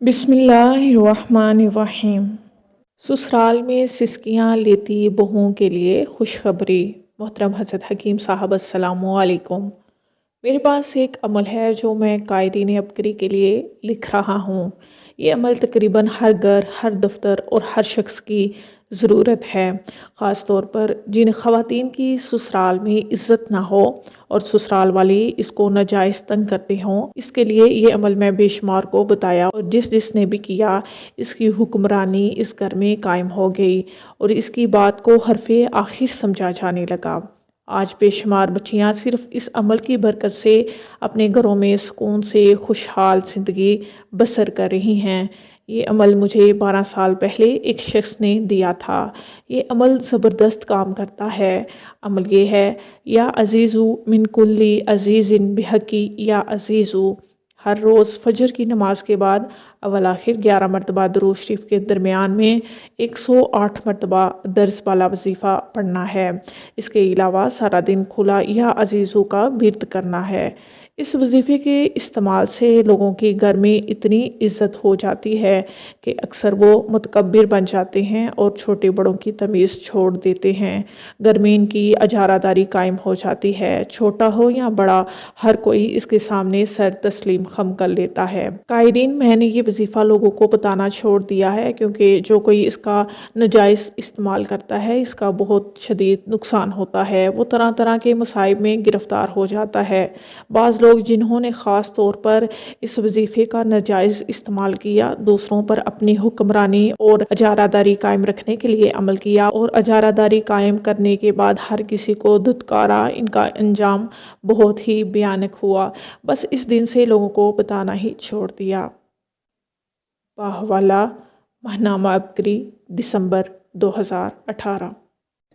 बिस्मिल्लाहिर्रहमानिर्रहीम। ससुराल में सिसकियां लेती बहुओं के लिए खुशखबरी। मोहतरम हज़रत हकीम साहब अस्सलामु अलैकुम। मेरे पास एक अमल है जो मैं कायदीन अबकरी के लिए लिख रहा हूँ। ये अमल तकरीबन हर घर, हर दफ्तर और हर शख्स की ज़रूरत है, ख़ास तौर पर जिन ख़वातीन की ससुराल में इज़्ज़त ना हो और ससुराल वाले इसको नाजायज़ तंग करते हों। इसके लिए ये अमल मैं बेशुमार को बताया और जिसने भी किया इसकी हुक्मरानी इस घर में कायम हो गई और इसकी बात को हरफे आखिर समझा जाने लगा। आज बेशुमार बच्चियां सिर्फ इस अमल की बरकत से अपने घरों में सुकून से खुशहाल ज़िंदगी बसर कर रही हैं। ये अमल मुझे 12 साल पहले एक शख्स ने दिया था। ये अमल ज़बरदस्त काम करता है। अमल ये है, या अजीज़ू मिन कुल्ली अजीज़िन बिहक़ी या अजीज़ू। हर रोज़ फजर की नमाज के बाद अव्वल आखिर 11 मरतबा दुरूद शरीफ के दरमियान में 108 मरतबा दर्ज वाला वजीफ़ा पढ़ना है। इसके अलावा सारा दिन खुला या अजीज़ों का विर्द करना है। इस वजीफ़े के इस्तेमाल से लोगों के घर में इतनी इज्जत हो जाती है कि अक्सर वो मुतकब्बिर बन जाते हैं और छोटे बड़ों की तमीज़ छोड़ देते हैं। घर में इनकी अजारादारी कायम हो जाती है। छोटा हो या बड़ा, हर कोई इसके सामने सर तस्लीम खम कर लेता है। कायदीन, मैंने ये वजीफ़ा लोगों को बताना छोड़ दिया है क्योंकि जो कोई इसका नाजायज़ इस्तेमाल करता है इसका बहुत शदीद नुकसान होता है। वो तरह तरह के मसाइब में गिरफ्तार हो जाता है। बाज़ लोग जिन्होंने ख़ास तौर पर इस वजीफ़े का नाजायज़ इस्तेमाल किया, दूसरों पर अपनी हुक्मरानी और अजारादारी कायम रखने के लिए अमल किया और अजारादारी कायम करने के बाद हर किसी को धुतकारा, इनका अंजाम बहुत ही भयानक हुआ। बस इस दिन से लोगों को बताना ही छोड़ दिया। बाहवाला, माहनामा अबकरी, दिसंबर 2018।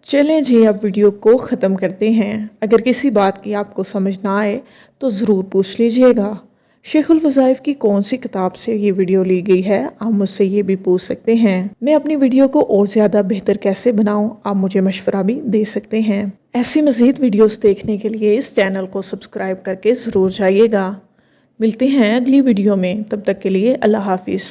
चलें जी, अब वीडियो को ख़त्म करते हैं। अगर किसी बात की आपको समझ ना आए तो ज़रूर पूछ लीजिएगा। शेखुल वज़ाइफ की कौन सी किताब से ये वीडियो ली गई है, आप मुझसे ये भी पूछ सकते हैं। मैं अपनी वीडियो को और ज़्यादा बेहतर कैसे बनाऊं, आप मुझे मशवरा भी दे सकते हैं। ऐसी मज़ीद वीडियोस देखने के लिए इस चैनल को सब्सक्राइब करके ज़रूर जाइएगा। मिलते हैं अगली वीडियो में, तब तक के लिए अल्लाह हाफिज़।